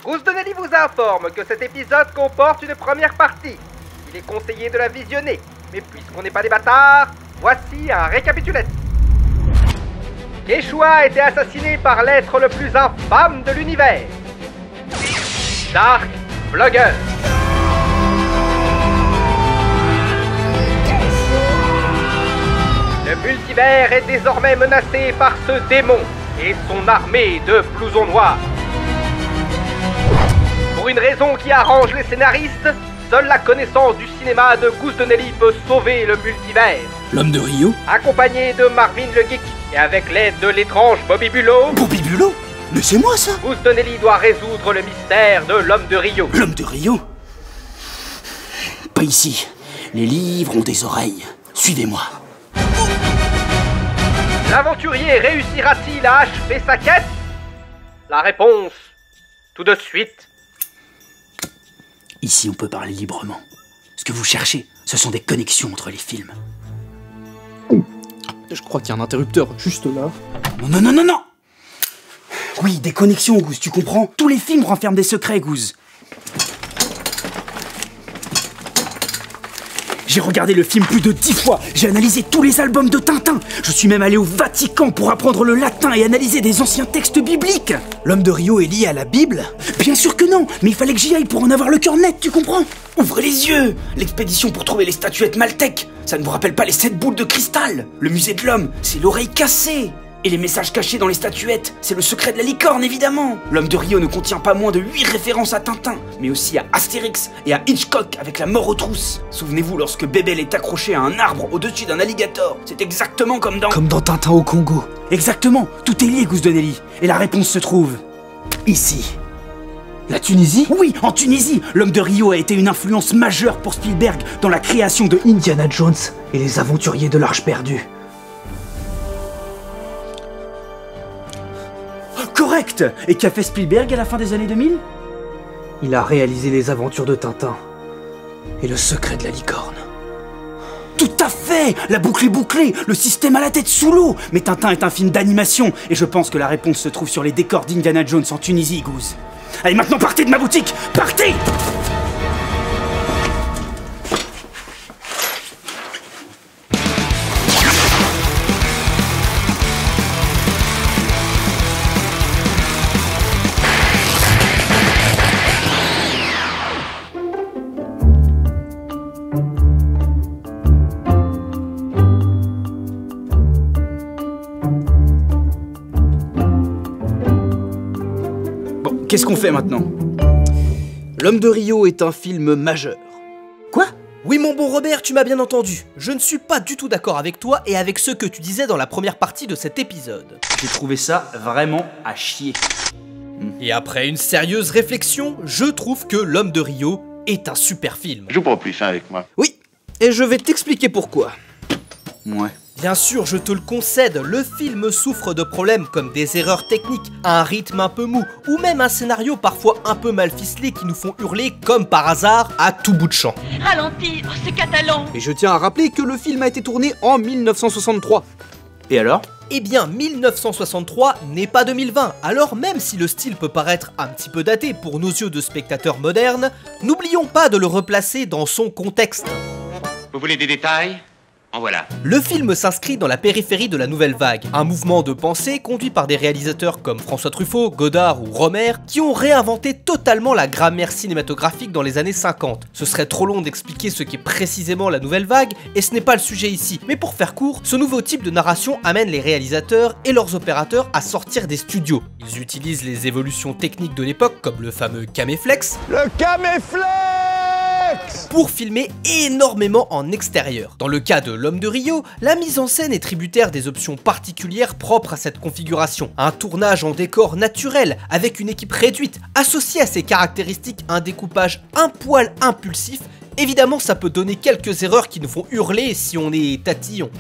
Goose de Nelly vous informe que cet épisode comporte une première partie. Il est conseillé de la visionner, mais puisqu'on n'est pas des bâtards, voici un récapitulatif. Quechua a été assassiné par l'être le plus infâme de l'univers. Dark Blogger. Le multivers est désormais menacé par ce démon et son armée de blousons noirs. Pour une raison qui arrange les scénaristes, seule la connaissance du cinéma de Goose de Nelly peut sauver le multivers. L'homme de Rio? Accompagné de Marvin le Geek et avec l'aide de l'étrange Bobby Bullough. Bobby Bullough? Mais c'est moi ça! Goose de Nelly doit résoudre le mystère de l'homme de Rio. L'homme de Rio? Pas ici. Les livres ont des oreilles. Suivez-moi. L'aventurier réussira-t-il à achever sa quête? La réponse, tout de suite. Ici, on peut parler librement. Ce que vous cherchez, ce sont des connexions entre les films. Je crois qu'il y a un interrupteur juste là. Non, non, non, non, non! Oui, des connexions, Goose, tu comprends? Tous les films renferment des secrets, Goose. J'ai regardé le film plus de 10 fois, j'ai analysé tous les albums de Tintin. Je suis même allé au Vatican pour apprendre le latin et analyser des anciens textes bibliques. L'homme de Rio est lié à la Bible? Bien sûr que non, mais il fallait que j'y aille pour en avoir le cœur net, tu comprends? Ouvrez les yeux! L'expédition pour trouver les statuettes Maltèques, ça ne vous rappelle pas les 7 boules de cristal? Le musée de l'homme, c'est l'oreille cassée. Et les messages cachés dans les statuettes, c'est le secret de la licorne, évidemment. L'homme de Rio ne contient pas moins de 8 références à Tintin, mais aussi à Astérix et à Hitchcock avec la mort aux trousses. Souvenez-vous lorsque Bébel est accroché à un arbre au-dessus d'un alligator. C'est exactement comme dans... Comme dans Tintin au Congo. Exactement, tout est lié, Goose de Nelly. Et la réponse se trouve... ici. La Tunisie? Oui, en Tunisie, l'homme de Rio a été une influence majeure pour Spielberg dans la création de Indiana Jones et les aventuriers de l'Arche perdue. Correct! Et qu'a fait Spielberg à la fin des années 2000? Il a réalisé les aventures de Tintin et le secret de la licorne. Tout à fait! La boucle est bouclée, le système a la tête sous l'eau. Mais Tintin est un film d'animation, et je pense que la réponse se trouve sur les décors d'Indiana Jones en Tunisie, Goose. Allez, maintenant partez de ma boutique! Partez! Qu'est-ce qu'on fait maintenant? L'homme de Rio est un film majeur. Quoi? Oui mon bon Robert, tu m'as bien entendu. Je ne suis pas du tout d'accord avec toi et avec ce que tu disais dans la première partie de cet épisode. J'ai trouvé ça vraiment à chier. Et après une sérieuse réflexion, je trouve que L'homme de Rio est un super film. Joue pas plus fin avec moi. Oui, et je vais t'expliquer pourquoi. Ouais. Bien sûr, je te le concède, le film souffre de problèmes comme des erreurs techniques, un rythme un peu mou, ou même un scénario parfois un peu mal ficelé qui nous font hurler, comme par hasard, à tout bout de champ. Ralentis, oh, c'est catalan. Et je tiens à rappeler que le film a été tourné en 1963. Et alors? Eh bien, 1963 n'est pas 2020, alors même si le style peut paraître un petit peu daté pour nos yeux de spectateurs modernes, n'oublions pas de le replacer dans son contexte. Vous voulez des détails? En voilà. Le film s'inscrit dans la périphérie de la nouvelle vague, un mouvement de pensée conduit par des réalisateurs comme François Truffaut, Godard ou Romer, qui ont réinventé totalement la grammaire cinématographique dans les années 50. Ce serait trop long d'expliquer ce qu'est précisément la nouvelle vague, et ce n'est pas le sujet ici, mais pour faire court, ce nouveau type de narration amène les réalisateurs et leurs opérateurs à sortir des studios. Ils utilisent les évolutions techniques de l'époque, comme le fameux Caméflex. Le Caméflex! Pour filmer énormément en extérieur. Dans le cas de L'homme de Rio, la mise en scène est tributaire des options particulières propres à cette configuration. Un tournage en décor naturel, avec une équipe réduite, associé à ces caractéristiques un découpage un poil impulsif, évidemment ça peut donner quelques erreurs qui nous font hurler si on est tatillon.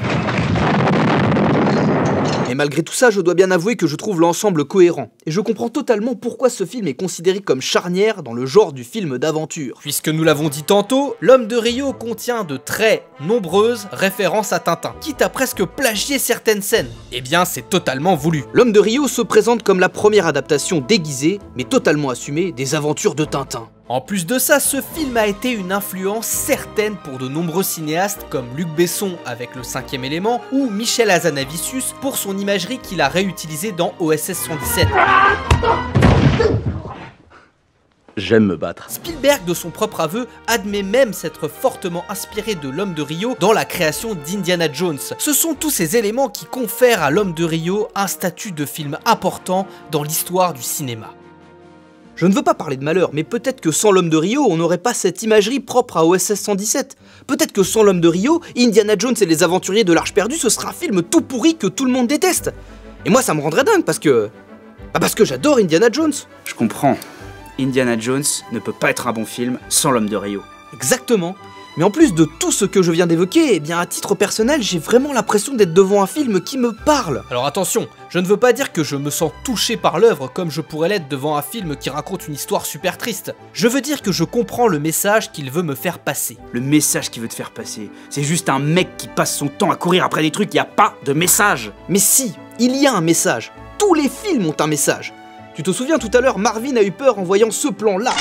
Et malgré tout ça, je dois bien avouer que je trouve l'ensemble cohérent. Et je comprends totalement pourquoi ce film est considéré comme charnière dans le genre du film d'aventure. Puisque nous l'avons dit tantôt, L'Homme de Rio contient de très nombreuses références à Tintin, quitte à presque plagier certaines scènes. Eh bien, c'est totalement voulu. L'Homme de Rio se présente comme la première adaptation déguisée, mais totalement assumée, des aventures de Tintin. En plus de ça, ce film a été une influence certaine pour de nombreux cinéastes comme Luc Besson avec Le 5e élément ou Michel Hazanavicius pour son imagerie qu'il a réutilisée dans OSS 117. J'aime me battre. Spielberg, de son propre aveu, admet même s'être fortement inspiré de L'Homme de Rio dans la création d'Indiana Jones. Ce sont tous ces éléments qui confèrent à L'Homme de Rio un statut de film important dans l'histoire du cinéma. Je ne veux pas parler de malheur, mais peut-être que sans l'Homme de Rio, on n'aurait pas cette imagerie propre à OSS 117. Peut-être que sans l'Homme de Rio, Indiana Jones et les Aventuriers de l'Arche perdue, ce sera un film tout pourri que tout le monde déteste. Et moi, ça me rendrait dingue parce que j'adore Indiana Jones. Je comprends. Indiana Jones ne peut pas être un bon film sans l'Homme de Rio. Exactement. Mais en plus de tout ce que je viens d'évoquer, eh bien à titre personnel, j'ai vraiment l'impression d'être devant un film qui me parle. Alors attention, je ne veux pas dire que je me sens touché par l'œuvre comme je pourrais l'être devant un film qui raconte une histoire super triste. Je veux dire que je comprends le message qu'il veut me faire passer. Le message qu'il veut te faire passer, c'est juste un mec qui passe son temps à courir après des trucs, il n'y a pas de message. Mais si, il y a un message. Tous les films ont un message. Tu te souviens tout à l'heure, Marvin a eu peur en voyant ce plan-là.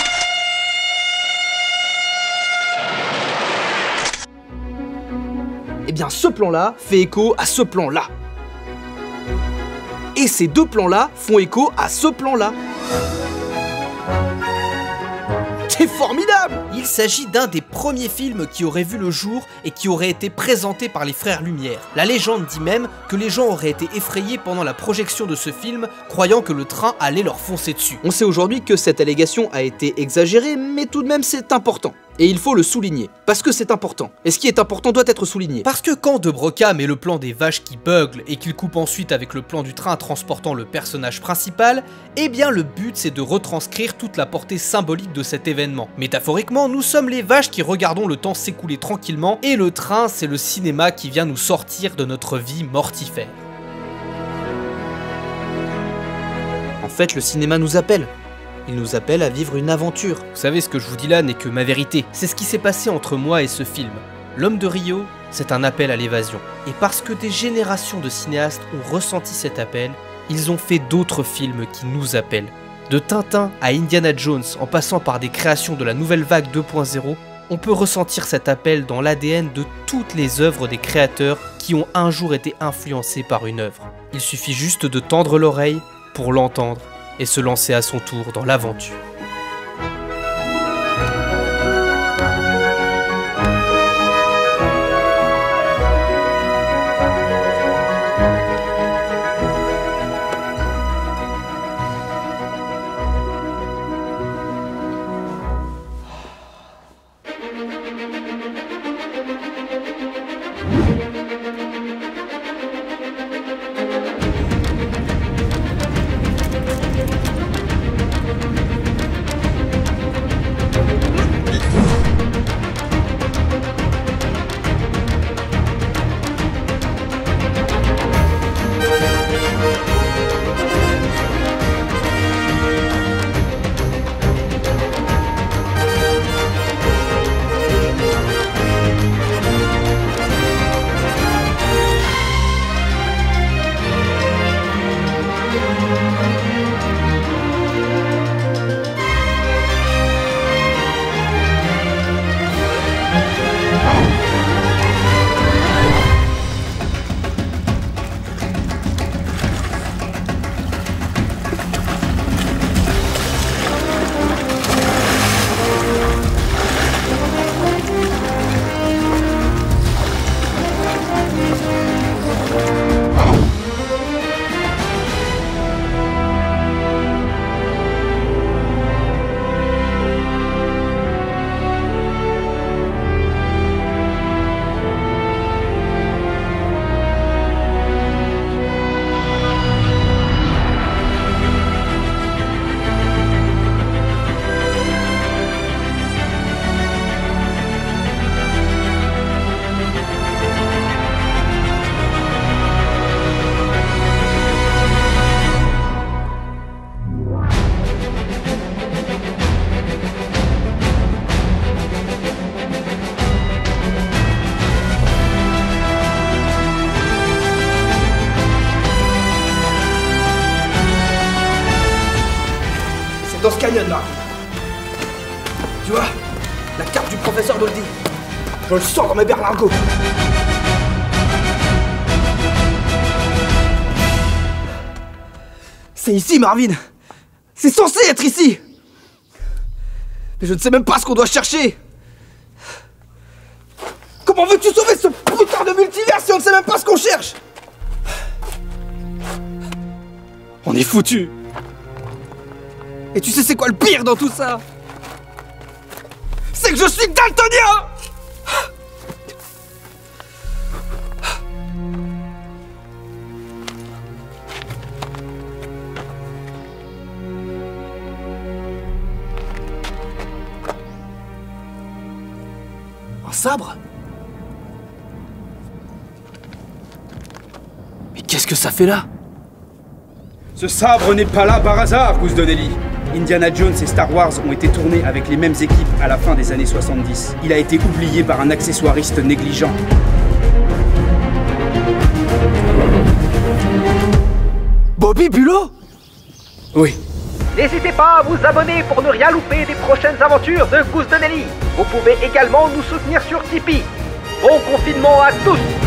Eh bien ce plan-là fait écho à ce plan-là. Et ces deux plans-là font écho à ce plan-là. C'est formidable! Il s'agit d'un des premiers films qui aurait vu le jour et qui aurait été présenté par les frères Lumière. La légende dit même que les gens auraient été effrayés pendant la projection de ce film, croyant que le train allait leur foncer dessus. On sait aujourd'hui que cette allégation a été exagérée, mais tout de même c'est important. Et il faut le souligner, parce que c'est important. Et ce qui est important doit être souligné. Parce que quand De Broca met le plan des vaches qui buglent et qu'il coupe ensuite avec le plan du train transportant le personnage principal, eh bien le but c'est de retranscrire toute la portée symbolique de cet événement. Métaphoriquement, nous sommes les vaches qui regardons le temps s'écouler tranquillement, et le train c'est le cinéma qui vient nous sortir de notre vie mortifère. En fait, le cinéma nous appelle. Il nous appelle à vivre une aventure. Vous savez, ce que je vous dis là n'est que ma vérité. C'est ce qui s'est passé entre moi et ce film. L'Homme de Rio, c'est un appel à l'évasion. Et parce que des générations de cinéastes ont ressenti cet appel, ils ont fait d'autres films qui nous appellent. De Tintin à Indiana Jones, en passant par des créations de la nouvelle vague 2.0, on peut ressentir cet appel dans l'ADN de toutes les œuvres des créateurs qui ont un jour été influencés par une œuvre. Il suffit juste de tendre l'oreille pour l'entendre et se lancer à son tour dans l'aventure. mienne, là. Tu vois, la carte du professeur Goldie. Je le sens dans mes berlingots. C'est ici, Marvin. C'est censé être ici. Mais je ne sais même pas ce qu'on doit chercher. Comment veux-tu sauver ce putain de multivers si on ne sait même pas ce qu'on cherche? On est foutus. Et tu sais c'est quoi le pire dans tout ça? C'est que je suis daltonien! Un sabre? Mais qu'est-ce que ça fait là? Ce sabre n'est pas là par hasard, Goose Donnelly. Indiana Jones et Star Wars ont été tournés avec les mêmes équipes à la fin des années 70. Il a été oublié par un accessoiriste négligent. Bobby Bullough? Oui. N'hésitez pas à vous abonner pour ne rien louper des prochaines aventures de Goose Donnelly. Vous pouvez également nous soutenir sur Tipeee. Bon confinement à tous!